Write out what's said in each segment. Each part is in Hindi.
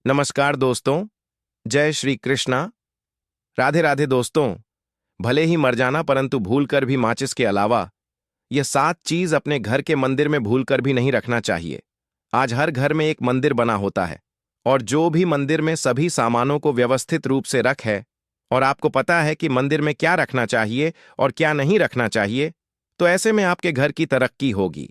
नमस्कार दोस्तों। जय श्री कृष्णा। राधे राधे दोस्तों। भले ही मर जाना परंतु भूलकर भी माचिस के अलावा यह 7 चीज अपने घर के मंदिर में भूलकर भी नहीं रखना चाहिए। आज हर घर में एक मंदिर बना होता है और जो भी मंदिर में सभी सामानों को व्यवस्थित रूप से रख है और आपको पता है कि मंदिर में क्या रखना चाहिए और क्या नहीं रखना चाहिए, तो ऐसे में आपके घर की तरक्की होगी।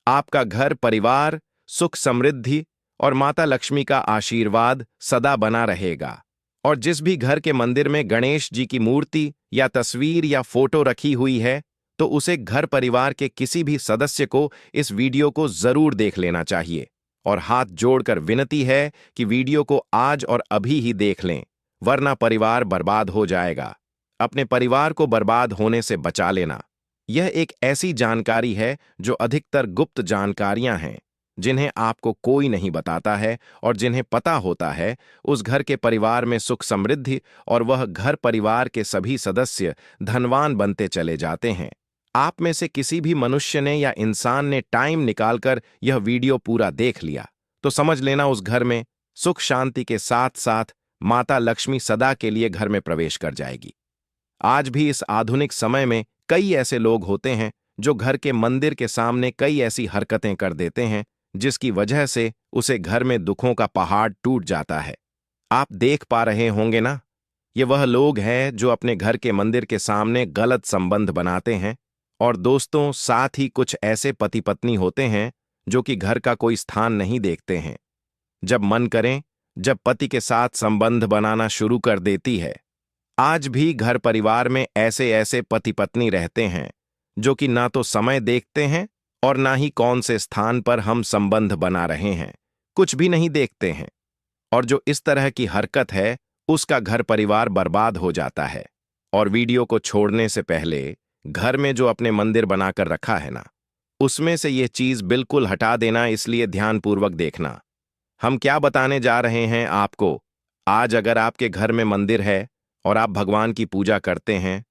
आपका घर परिवार, सुख समृद्धि और माता लक्ष्मी का आशीर्वाद सदा बना रहेगा। और जिस भी घर के मंदिर में गणेश जी की मूर्ति या तस्वीर या फोटो रखी हुई है, तो उसे घर परिवार के किसी भी सदस्य को इस वीडियो को जरूर देख लेना चाहिए। और हाथ जोड़कर विनती है कि वीडियो को आज और अभी ही देख लें, वरना परिवार बर्बाद हो जाएगा। अपने परिवार को बर्बाद होने से बचा लेना। यह एक ऐसी जानकारी है जो अधिकतर गुप्त जानकारियां हैं, जिन्हें आपको कोई नहीं बताता है, और जिन्हें पता होता है उस घर के परिवार में सुख समृद्धि और वह घर परिवार के सभी सदस्य धनवान बनते चले जाते हैं। आप में से किसी भी मनुष्य ने या इंसान ने टाइम निकालकर यह वीडियो पूरा देख लिया, तो समझ लेना उस घर में सुख शांति के साथ साथ माता लक्ष्मी सदा के लिए घर में प्रवेश कर जाएगी। आज भी इस आधुनिक समय में कई ऐसे लोग होते हैं जो घर के मंदिर के सामने कई ऐसी हरकतें कर देते हैं, जिसकी वजह से उसे घर में दुखों का पहाड़ टूट जाता है। आप देख पा रहे होंगे ना, ये वह लोग हैं जो अपने घर के मंदिर के सामने गलत संबंध बनाते हैं। और दोस्तों, साथ ही कुछ ऐसे पति पत्नी होते हैं जो कि घर का कोई स्थान नहीं देखते हैं। जब मन करें, जब पति के साथ संबंध बनाना शुरू कर देती है। आज भी घर परिवार में ऐसे ऐसे पति पत्नी रहते हैं जो कि ना तो समय देखते हैं और ना ही कौन से स्थान पर हम संबंध बना रहे हैं, कुछ भी नहीं देखते हैं। और जो इस तरह की हरकत है, उसका घर परिवार बर्बाद हो जाता है। और वीडियो को छोड़ने से पहले घर में जो अपने मंदिर बनाकर रखा है ना, उसमें से ये चीज बिल्कुल हटा देना, इसलिए ध्यानपूर्वक देखना। हम क्या बताने जा रहे हैं आपको। आज अगर आपके घर में मंदिर है और आप भगवान की पूजा करते हैं,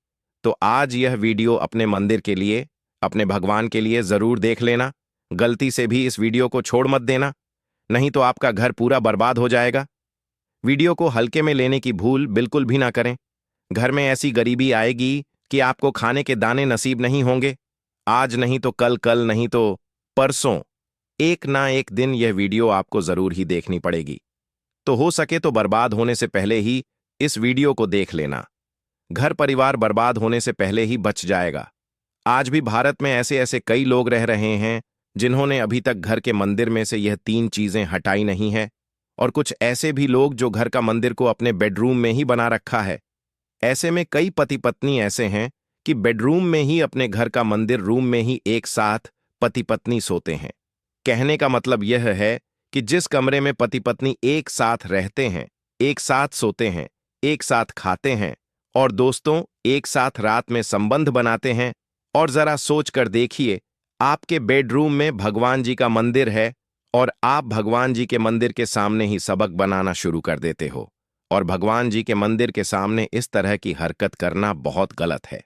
तो आज यह वीडियो अपने मंदिर के लिए, अपने भगवान के लिए जरूर देख लेना। गलती से भी इस वीडियो को छोड़ मत देना, नहीं तो आपका घर पूरा बर्बाद हो जाएगा। वीडियो को हल्के में लेने की भूल बिल्कुल भी ना करें। घर में ऐसी गरीबी आएगी कि आपको खाने के दाने नसीब नहीं होंगे। आज नहीं तो कल, कल नहीं तो परसों, एक ना एक दिन यह वीडियो आपको जरूर ही देखनी पड़ेगी। तो हो सके तो बर्बाद होने से पहले ही इस वीडियो को देख लेना। घर परिवार बर्बाद होने से पहले ही बच जाएगा। आज भी भारत में ऐसे ऐसे कई लोग रह रहे हैं जिन्होंने अभी तक घर के मंदिर में से यह 3 चीजें हटाई नहीं है। और कुछ ऐसे भी लोग जो घर का मंदिर को अपने बेडरूम में ही बना रखा है। ऐसे में कई पति पत्नी ऐसे हैं कि बेडरूम में ही अपने घर का मंदिर, रूम में ही एक साथ पति पत्नी सोते हैं। कहने का मतलब यह है कि जिस कमरे में पति पत्नी एक साथ रहते हैं, एक साथ सोते हैं, एक साथ खाते हैं और दोस्तों एक साथ रात में संबंध बनाते हैं, और जरा सोच कर देखिए, आपके बेडरूम में भगवान जी का मंदिर है और आप भगवान जी के मंदिर के सामने ही सबक बनाना शुरू कर देते हो। और भगवान जी के मंदिर के सामने इस तरह की हरकत करना बहुत गलत है।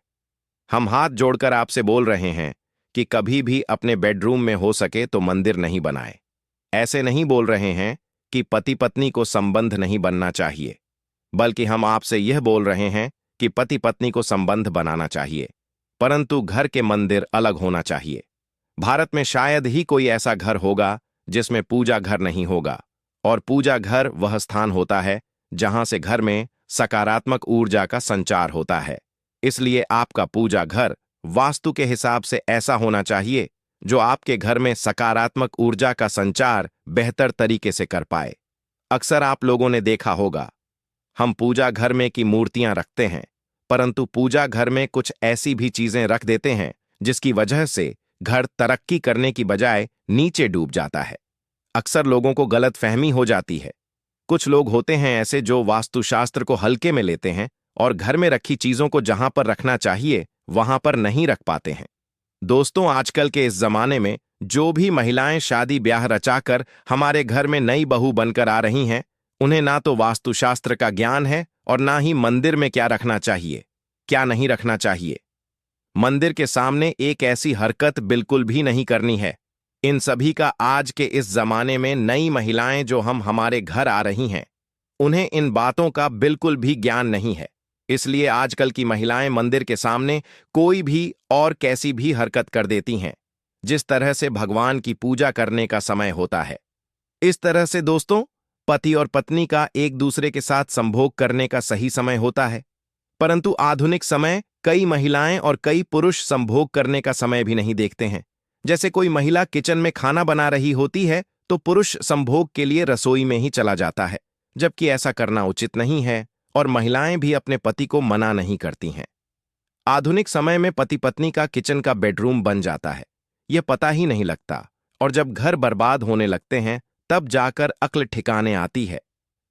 हम हाथ जोड़कर आपसे बोल रहे हैं कि कभी भी अपने बेडरूम में हो सके तो मंदिर नहीं बनाए। ऐसे नहीं बोल रहे हैं कि पति पत्नी को संबंध नहीं बनना चाहिए, बल्कि हम आपसे यह बोल रहे हैं कि पति पत्नी को संबंध बनाना चाहिए, परंतु घर के मंदिर अलग होना चाहिए। भारत में शायद ही कोई ऐसा घर होगा जिसमें पूजा घर नहीं होगा। और पूजा घर वह स्थान होता है जहां से घर में सकारात्मक ऊर्जा का संचार होता है। इसलिए आपका पूजा घर वास्तु के हिसाब से ऐसा होना चाहिए जो आपके घर में सकारात्मक ऊर्जा का संचार बेहतर तरीके से कर पाए। अक्सर आप लोगों ने देखा होगा, हम पूजा घर में की मूर्तियां रखते हैं, परंतु पूजा घर में कुछ ऐसी भी चीजें रख देते हैं जिसकी वजह से घर तरक्की करने की बजाय नीचे डूब जाता है। अक्सर लोगों को गलतफहमी हो जाती है। कुछ लोग होते हैं ऐसे जो वास्तुशास्त्र को हल्के में लेते हैं और घर में रखी चीजों को जहां पर रखना चाहिए वहां पर नहीं रख पाते हैं। दोस्तों, आजकल के इस जमाने में जो भी महिलाएं शादी ब्याह रचाकर हमारे घर में नई बहू बनकर आ रही हैं, उन्हें ना तो वास्तुशास्त्र का ज्ञान है और ना ही मंदिर में क्या रखना चाहिए, क्या नहीं रखना चाहिए। मंदिर के सामने एक ऐसी हरकत बिल्कुल भी नहीं करनी है। इन सभी का आज के इस जमाने में नई महिलाएं जो हम हमारे घर आ रही हैं, उन्हें इन बातों का बिल्कुल भी ज्ञान नहीं है। इसलिए आजकल की महिलाएं मंदिर के सामने कोई भी और कैसी भी हरकत कर देती हैं, जिस तरह से भगवान की पूजा करने का समय होता है। इस तरह से दोस्तों, पति और पत्नी का एक दूसरे के साथ संभोग करने का सही समय होता है, परंतु आधुनिक समय कई महिलाएं और कई पुरुष संभोग करने का समय भी नहीं देखते हैं। जैसे कोई महिला किचन में खाना बना रही होती है तो पुरुष संभोग के लिए रसोई में ही चला जाता है, जबकि ऐसा करना उचित नहीं है और महिलाएं भी अपने पति को मना नहीं करती हैं। आधुनिक समय में पति पत्नी का किचन का बेडरूम बन जाता है, यह पता ही नहीं लगता, और जब घर बर्बाद होने लगते हैं तब जाकर अक्ल ठिकाने आती है।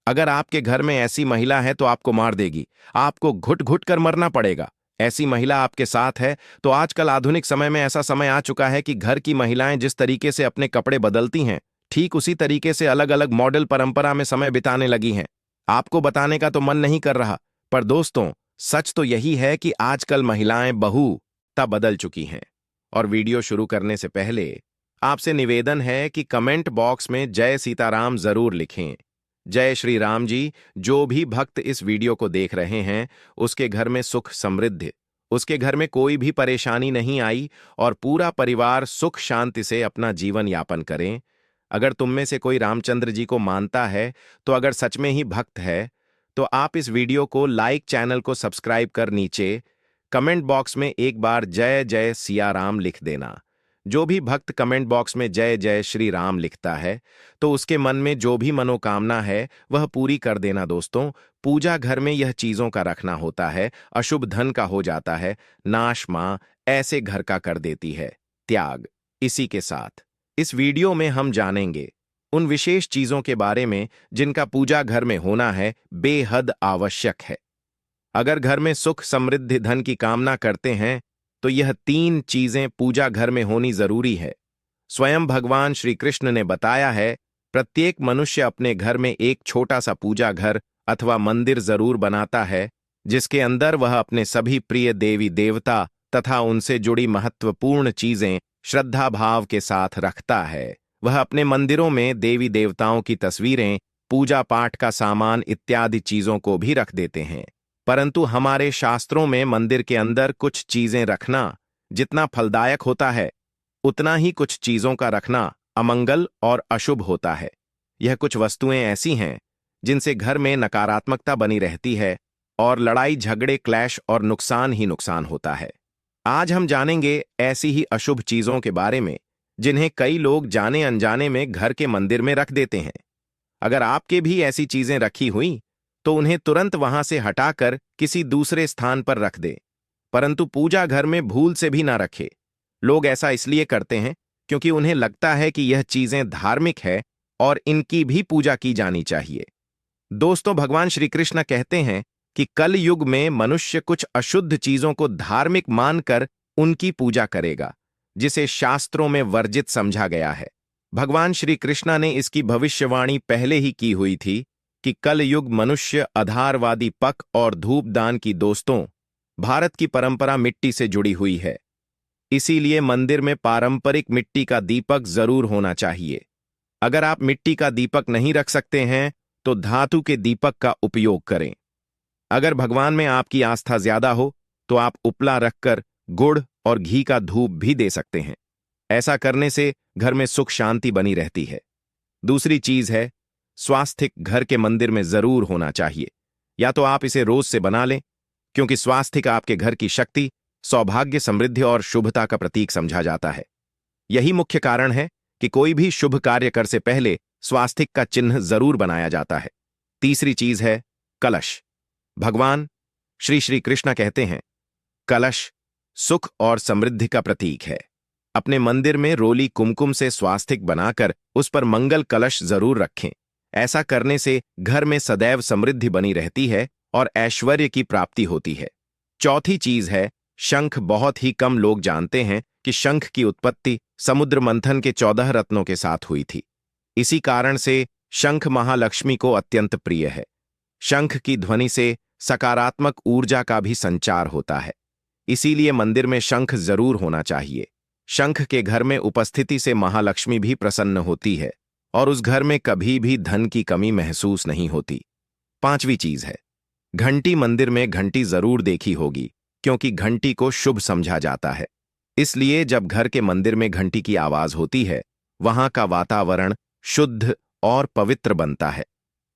अगर आपके घर में ऐसी महिला है तो आपको मार देगी, आपको घुट घुट कर मरना पड़ेगा। ऐसी महिला आपके साथ है तो आजकल आधुनिक समय में ऐसा समय आ चुका है कि घर की महिलाएं जिस तरीके से अपने कपड़े बदलती हैं, ठीक उसी तरीके से अलग अलग मॉडल परंपरा में समय बिताने लगी हैं। आपको बताने का तो मन नहीं कर रहा, पर दोस्तों सच तो यही है कि आजकल महिलाएं बहुता बदल चुकी हैं। और वीडियो शुरू करने से पहले आपसे निवेदन है कि कमेंट बॉक्स में जय सीताराम जरूर लिखें। जय श्री राम जी। जो भी भक्त इस वीडियो को देख रहे हैं उसके घर में सुख समृद्धि, उसके घर में कोई भी परेशानी नहीं आई और पूरा परिवार सुख शांति से अपना जीवन यापन करें। अगर तुम में से कोई रामचंद्र जी को मानता है, तो अगर सच में ही भक्त है, तो आप इस वीडियो को लाइक, चैनल को सब्सक्राइब कर नीचे कमेंट बॉक्स में एक बार जय जय सिया राम लिख देना। जो भी भक्त कमेंट बॉक्स में जय जय श्री राम लिखता है तो उसके मन में जो भी मनोकामना है वह पूरी कर देना। दोस्तों, पूजा घर में यह चीजों का रखना होता है, अशुभ धन का हो जाता है, नाश मां ऐसे घर का कर देती है त्याग। इसी के साथ इस वीडियो में हम जानेंगे उन विशेष चीजों के बारे में जिनका पूजा घर में होना है बेहद आवश्यक है। अगर घर में सुख समृद्धि धन की कामना करते हैं तो यह 3 चीजें पूजा घर में होनी जरूरी है। स्वयं भगवान श्री कृष्ण ने बताया है, प्रत्येक मनुष्य अपने घर में एक छोटा सा पूजा घर अथवा मंदिर जरूर बनाता है, जिसके अंदर वह अपने सभी प्रिय देवी देवता तथा उनसे जुड़ी महत्वपूर्ण चीजें श्रद्धा भाव के साथ रखता है। वह अपने मंदिरों में देवी देवताओं की तस्वीरें, पूजा पाठ का सामान इत्यादि चीजों को भी रख देते हैं। परंतु हमारे शास्त्रों में मंदिर के अंदर कुछ चीजें रखना जितना फलदायक होता है, उतना ही कुछ चीजों का रखना अमंगल और अशुभ होता है। यह कुछ वस्तुएं ऐसी हैं जिनसे घर में नकारात्मकता बनी रहती है और लड़ाई झगड़े क्लैश और नुकसान ही नुकसान होता है। आज हम जानेंगे ऐसी ही अशुभ चीजों के बारे में जिन्हें कई लोग जाने अनजाने में घर के मंदिर में रख देते हैं। अगर आपके भी ऐसी चीजें रखी हुई तो उन्हें तुरंत वहां से हटाकर किसी दूसरे स्थान पर रख दे, परंतु पूजा घर में भूल से भी ना रखे। लोग ऐसा इसलिए करते हैं क्योंकि उन्हें लगता है कि यह चीजें धार्मिक है और इनकी भी पूजा की जानी चाहिए। दोस्तों, भगवान श्री कृष्ण कहते हैं कि कल युग में मनुष्य कुछ अशुद्ध चीजों को धार्मिक मानकर उनकी पूजा करेगा, जिसे शास्त्रों में वर्जित समझा गया है। भगवान श्री कृष्ण ने इसकी भविष्यवाणी पहले ही की हुई थी कि कल युग मनुष्य आधारवादी पक और धूपदान की। दोस्तों, भारत की परंपरा मिट्टी से जुड़ी हुई है, इसीलिए मंदिर में पारंपरिक मिट्टी का दीपक जरूर होना चाहिए। अगर आप मिट्टी का दीपक नहीं रख सकते हैं तो धातु के दीपक का उपयोग करें। अगर भगवान में आपकी आस्था ज्यादा हो तो आप उपला रखकर गुड़ और घी का धूप भी दे सकते हैं। ऐसा करने से घर में सुख शांति बनी रहती है। दूसरी चीज है, स्वास्तिक घर के मंदिर में जरूर होना चाहिए। या तो आप इसे रोज से बना लें, क्योंकि स्वास्तिक आपके घर की शक्ति, सौभाग्य, समृद्धि और शुभता का प्रतीक समझा जाता है। यही मुख्य कारण है कि कोई भी शुभ कार्य कर से पहले स्वास्तिक का चिन्ह जरूर बनाया जाता है। तीसरी चीज है कलश। भगवान श्री श्री कृष्ण कहते हैं, कलश सुख और समृद्धि का प्रतीक है। अपने मंदिर में रोली कुमकुम से स्वास्तिक बनाकर उस पर मंगल कलश जरूर रखें। ऐसा करने से घर में सदैव समृद्धि बनी रहती है और ऐश्वर्य की प्राप्ति होती है। चौथी चीज है शंख। बहुत ही कम लोग जानते हैं कि शंख की उत्पत्ति समुद्र मंथन के 14 रत्नों के साथ हुई थी। इसी कारण से शंख महालक्ष्मी को अत्यंत प्रिय है। शंख की ध्वनि से सकारात्मक ऊर्जा का भी संचार होता है, इसीलिए मंदिर में शंख जरूर होना चाहिए। शंख के घर में उपस्थिति से महालक्ष्मी भी प्रसन्न होती है और उस घर में कभी भी धन की कमी महसूस नहीं होती। पांचवी चीज है, घंटी। मंदिर में घंटी जरूर देखी होगी, क्योंकि घंटी को शुभ समझा जाता है। इसलिए जब घर के मंदिर में घंटी की आवाज होती है, वहां का वातावरण शुद्ध और पवित्र बनता है।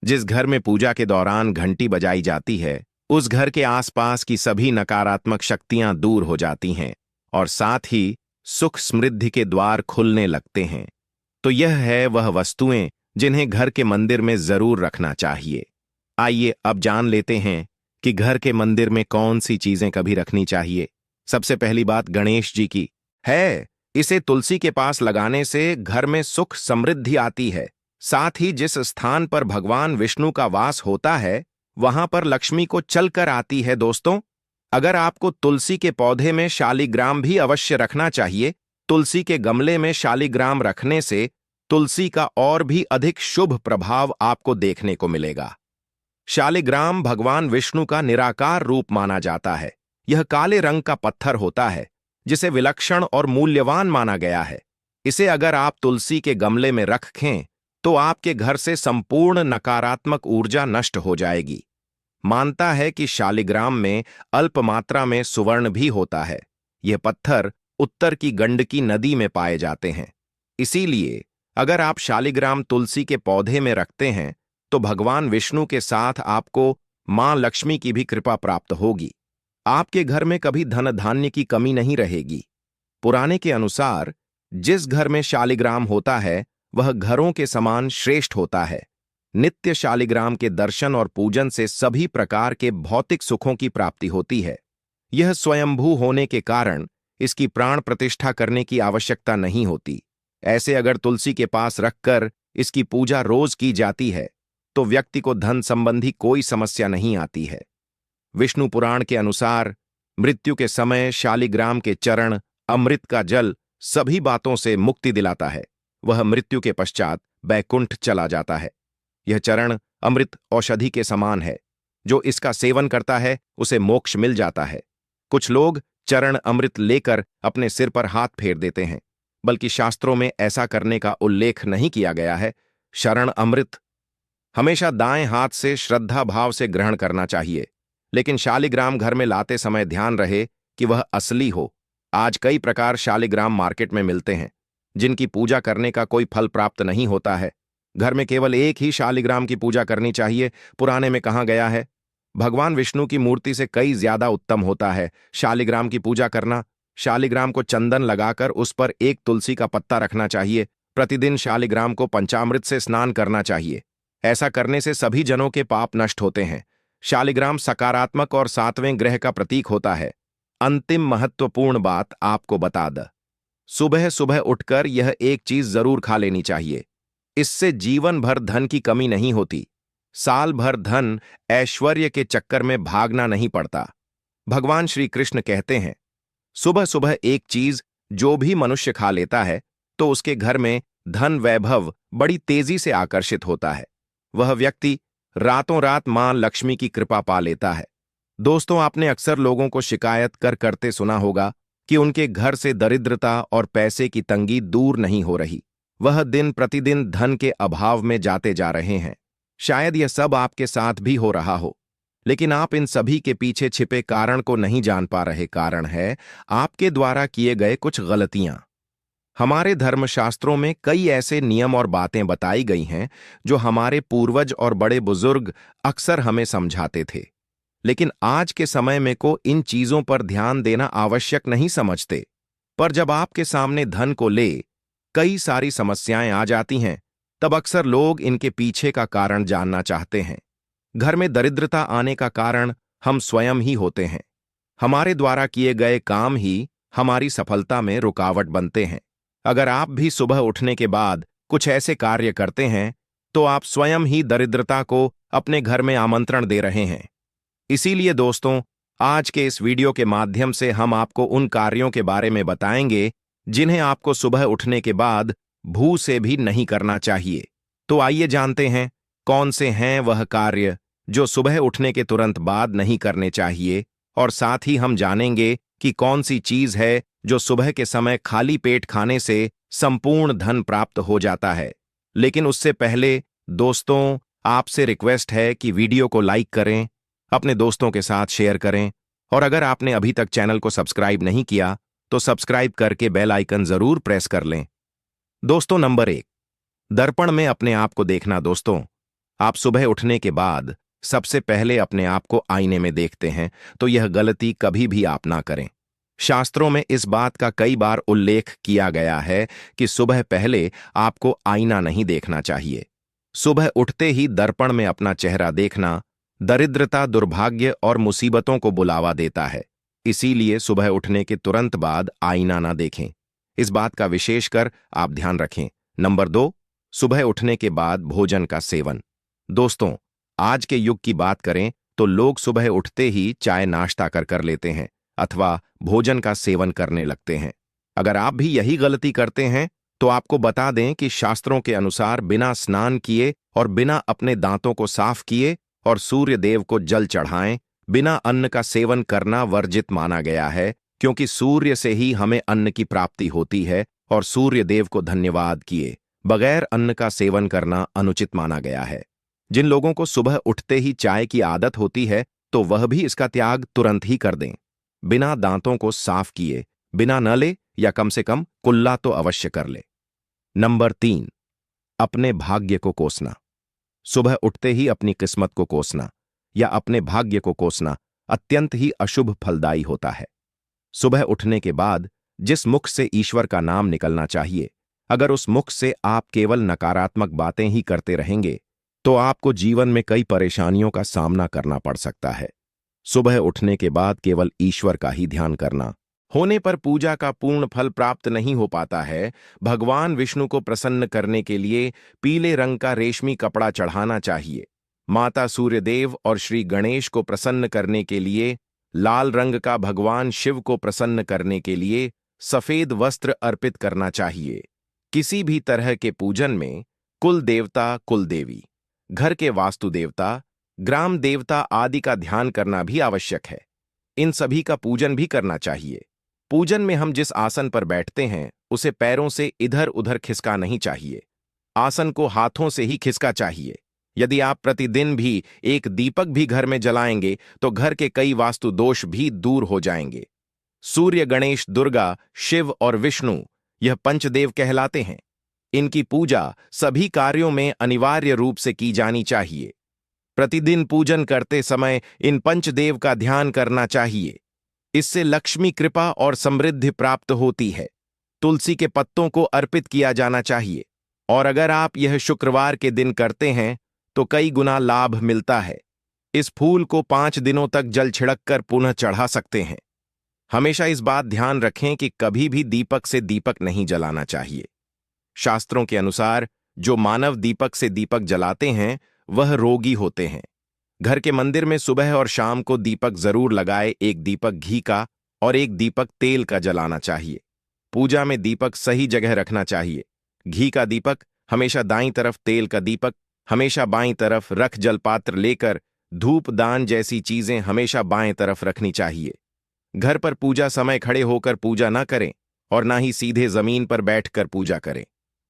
जिस घर में पूजा के दौरान घंटी बजाई जाती है, उस घर के आसपास की सभी नकारात्मक शक्तियां दूर हो जाती हैं और साथ ही सुख समृद्धि के द्वार खुलने लगते हैं। तो यह है वह वस्तुएं जिन्हें घर के मंदिर में जरूर रखना चाहिए। आइए अब जान लेते हैं कि घर के मंदिर में कौन सी चीजें कभी रखनी चाहिए। सबसे पहली बात गणेश जी की है। इसे तुलसी के पास लगाने से घर में सुख समृद्धि आती है। साथ ही जिस स्थान पर भगवान विष्णु का वास होता है, वहां पर लक्ष्मी को चलकर आती है। दोस्तों, अगर आपको तुलसी के पौधे में शालिग्राम भी अवश्य रखना चाहिए। तुलसी के गमले में शालिग्राम रखने से तुलसी का और भी अधिक शुभ प्रभाव आपको देखने को मिलेगा। शालिग्राम भगवान विष्णु का निराकार रूप माना जाता है। यह काले रंग का पत्थर होता है, जिसे विलक्षण और मूल्यवान माना गया है। इसे अगर आप तुलसी के गमले में रखें तो आपके घर से संपूर्ण नकारात्मक ऊर्जा नष्ट हो जाएगी। मानता है कि शालिग्राम में अल्प मात्रा में सुवर्ण भी होता है। यह पत्थर उत्तर की गंडकी नदी में पाए जाते हैं। इसीलिए अगर आप शालिग्राम तुलसी के पौधे में रखते हैं तो भगवान विष्णु के साथ आपको मां लक्ष्मी की भी कृपा प्राप्त होगी। आपके घर में कभी धन धान्य की कमी नहीं रहेगी। पुराने के अनुसार जिस घर में शालिग्राम होता है, वह घरों के समान श्रेष्ठ होता है। नित्य शालिग्राम के दर्शन और पूजन से सभी प्रकार के भौतिक सुखों की प्राप्ति होती है। यह स्वयंभू होने के कारण इसकी प्राण प्रतिष्ठा करने की आवश्यकता नहीं होती। ऐसे अगर तुलसी के पास रखकर इसकी पूजा रोज की जाती है तो व्यक्ति को धन संबंधी कोई समस्या नहीं आती है। विष्णु पुराण के अनुसार मृत्यु के समय शालिग्राम के चरण, अमृत का जल सभी बातों से मुक्ति दिलाता है। वह मृत्यु के पश्चात बैकुंठ चला जाता है। यह चरण अमृत औषधि के समान है। जो इसका सेवन करता है उसे मोक्ष मिल जाता है। कुछ लोग चरण अमृत लेकर अपने सिर पर हाथ फेर देते हैं, बल्कि शास्त्रों में ऐसा करने का उल्लेख नहीं किया गया है। शरण अमृत हमेशा दाएं हाथ से श्रद्धा भाव से ग्रहण करना चाहिए, लेकिन शालिग्राम घर में लाते समय ध्यान रहे कि वह असली हो। आज कई प्रकार शालिग्राम मार्केट में मिलते हैं, जिनकी पूजा करने का कोई फल प्राप्त नहीं होता है। घर में केवल एक ही शालिग्राम की पूजा करनी चाहिए। पुराने में कहा गया है, भगवान विष्णु की मूर्ति से कई ज्यादा उत्तम होता है शालिग्राम की पूजा करना। शालिग्राम को चंदन लगाकर उस पर एक तुलसी का पत्ता रखना चाहिए। प्रतिदिन शालिग्राम को पंचामृत से स्नान करना चाहिए। ऐसा करने से सभी जनों के पाप नष्ट होते हैं। शालिग्राम सकारात्मक और 7वें ग्रह का प्रतीक होता है। अंतिम महत्वपूर्ण बात आपको बता द, सुबह सुबह उठकर यह एक चीज जरूर खा लेनी चाहिए। इससे जीवन भर धन की कमी नहीं होती। साल भर धन ऐश्वर्य के चक्कर में भागना नहीं पड़ता। भगवान श्री कृष्ण कहते हैं, सुबह सुबह एक चीज जो भी मनुष्य खा लेता है तो उसके घर में धन वैभव बड़ी तेजी से आकर्षित होता है। वह व्यक्ति रातों रात मां लक्ष्मी की कृपा पा लेता है। दोस्तों, आपने अक्सर लोगों को शिकायत करते सुना होगा कि उनके घर से दरिद्रता और पैसे की तंगी दूर नहीं हो रही। वह दिन प्रतिदिन धन के अभाव में जाते जा रहे हैं। शायद यह सब आपके साथ भी हो रहा हो, लेकिन आप इन सभी के पीछे छिपे कारण को नहीं जान पा रहे। कारण है आपके द्वारा किए गए कुछ गलतियां। हमारे धर्मशास्त्रों में कई ऐसे नियम और बातें बताई गई हैं जो हमारे पूर्वज और बड़े बुजुर्ग अक्सर हमें समझाते थे, लेकिन आज के समय में को इन चीजों पर ध्यान देना आवश्यक नहीं समझते। पर जब आपके सामने धन को ले कई सारी समस्याएं आ जाती हैं, तब अक्सर लोग इनके पीछे का कारण जानना चाहते हैं। घर में दरिद्रता आने का कारण हम स्वयं ही होते हैं। हमारे द्वारा किए गए काम ही हमारी सफलता में रुकावट बनते हैं। अगर आप भी सुबह उठने के बाद कुछ ऐसे कार्य करते हैं तो आप स्वयं ही दरिद्रता को अपने घर में आमंत्रण दे रहे हैं। इसीलिए दोस्तों, आज के इस वीडियो के माध्यम से हम आपको उन कार्यों के बारे में बताएंगे जिन्हें आपको सुबह उठने के बाद भू से भी नहीं करना चाहिए। तो आइए जानते हैं कौन से हैं वह कार्य जो सुबह उठने के तुरंत बाद नहीं करने चाहिए, और साथ ही हम जानेंगे कि कौन सी चीज है जो सुबह के समय खाली पेट खाने से संपूर्ण धन प्राप्त हो जाता है। लेकिन उससे पहले दोस्तों, आपसे रिक्वेस्ट है कि वीडियो को लाइक करें, अपने दोस्तों के साथ शेयर करें, और अगर आपने अभी तक चैनल को सब्सक्राइब नहीं किया तो सब्सक्राइब करके बेल आइकन जरूर प्रेस कर लें। दोस्तों, नंबर 1, दर्पण में अपने आप को देखना। दोस्तों, आप सुबह उठने के बाद सबसे पहले अपने आप को आईने में देखते हैं, तो यह गलती कभी भी आप ना करें। शास्त्रों में इस बात का कई बार उल्लेख किया गया है कि सुबह पहले आपको आईना नहीं देखना चाहिए। सुबह उठते ही दर्पण में अपना चेहरा देखना दरिद्रता, दुर्भाग्य और मुसीबतों को बुलावा देता है। इसीलिए सुबह उठने के तुरंत बाद आईना ना देखें। इस बात का विशेषकर आप ध्यान रखें। नंबर 2, सुबह उठने के बाद भोजन का सेवन। दोस्तों, आज के युग की बात करें तो लोग सुबह उठते ही चाय नाश्ता कर लेते हैं अथवा भोजन का सेवन करने लगते हैं। अगर आप भी यही गलती करते हैं तो आपको बता दें कि शास्त्रों के अनुसार बिना स्नान किए और बिना अपने दांतों को साफ किए और सूर्य देव को जल चढ़ाएं बिना अन्न का सेवन करना वर्जित माना गया है, क्योंकि सूर्य से ही हमें अन्न की प्राप्ति होती है और सूर्य देव को धन्यवाद किए बगैर अन्न का सेवन करना अनुचित माना गया है। जिन लोगों को सुबह उठते ही चाय की आदत होती है तो वह भी इसका त्याग तुरंत ही कर दें। बिना दांतों को साफ किए बिना न ले या कम से कम कुल्ला तो अवश्य कर ले। नंबर 3, अपने भाग्य को कोसना। सुबह उठते ही अपनी किस्मत को कोसना या अपने भाग्य को कोसना अत्यंत ही अशुभ फलदायी होता है। सुबह उठने के बाद जिस मुख से ईश्वर का नाम निकलना चाहिए, अगर उस मुख से आप केवल नकारात्मक बातें ही करते रहेंगे तो आपको जीवन में कई परेशानियों का सामना करना पड़ सकता है। सुबह उठने के बाद केवल ईश्वर का ही ध्यान करना होने पर पूजा का पूर्ण फल प्राप्त नहीं हो पाता है। भगवान विष्णु को प्रसन्न करने के लिए पीले रंग का रेशमी कपड़ा चढ़ाना चाहिए। माता सूर्यदेव और श्री गणेश को प्रसन्न करने के लिए लाल रंग का, भगवान शिव को प्रसन्न करने के लिए सफेद वस्त्र अर्पित करना चाहिए। किसी भी तरह के पूजन में कुल देवता, कुल देवी, घर के वास्तु देवता, ग्राम देवता आदि का ध्यान करना भी आवश्यक है। इन सभी का पूजन भी करना चाहिए। पूजन में हम जिस आसन पर बैठते हैं उसे पैरों से इधर उधर खिसका नहीं चाहिए। आसन को हाथों से ही खिसका चाहिए। यदि आप प्रतिदिन भी एक दीपक भी घर में जलाएंगे तो घर के कई वास्तु दोष भी दूर हो जाएंगे। सूर्य, गणेश, दुर्गा, शिव और विष्णु यह पंचदेव कहलाते हैं। इनकी पूजा सभी कार्यों में अनिवार्य रूप से की जानी चाहिए। प्रतिदिन पूजन करते समय इन पंचदेव का ध्यान करना चाहिए। इससे लक्ष्मी कृपा और समृद्धि प्राप्त होती है। तुलसी के पत्तों को अर्पित किया जाना चाहिए और अगर आप यह शुक्रवार के दिन करते हैं तो कई गुना लाभ मिलता है। इस फूल को 5 दिनों तक जल छिड़क कर पुनः चढ़ा सकते हैं। हमेशा इस बात ध्यान रखें कि कभी भी दीपक से दीपक नहीं जलाना चाहिए। शास्त्रों के अनुसार जो मानव दीपक से दीपक जलाते हैं वह रोगी होते हैं। घर के मंदिर में सुबह और शाम को दीपक जरूर लगाए। एक दीपक घी का और एक दीपक तेल का जलाना चाहिए। पूजा में दीपक सही जगह रखना चाहिए। घी का दीपक हमेशा दाईं तरफ, तेल का दीपक हमेशा बाईं तरफ रख, जलपात्र लेकर धूप दान जैसी चीजें हमेशा बाएं तरफ रखनी चाहिए। घर पर पूजा समय खड़े होकर पूजा न करें और ना ही सीधे जमीन पर बैठकर पूजा करें।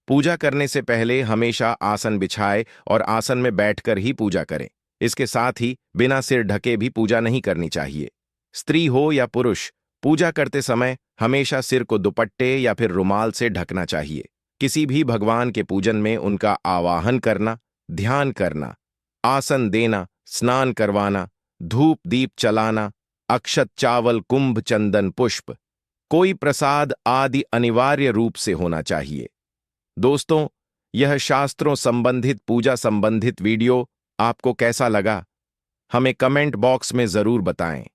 पूजा करने से पहले हमेशा आसन बिछाए और आसन में बैठकर ही पूजा करें। इसके साथ ही बिना सिर ढके भी पूजा नहीं करनी चाहिए। स्त्री हो या पुरुष, पूजा करते समय हमेशा सिर को दुपट्टे या फिर रुमाल से ढकना चाहिए। किसी भी भगवान के पूजन में उनका आवाहन करना, ध्यान करना, आसन देना, स्नान करवाना, धूप दीप चलाना, अक्षत, चावल, कुंभ, चंदन, पुष्प, कोई प्रसाद आदि अनिवार्य रूप से होना चाहिए। दोस्तों, यह शास्त्रों संबंधित, पूजा संबंधित वीडियो आपको कैसा लगा हमें कमेंट बॉक्स में जरूर बताएं।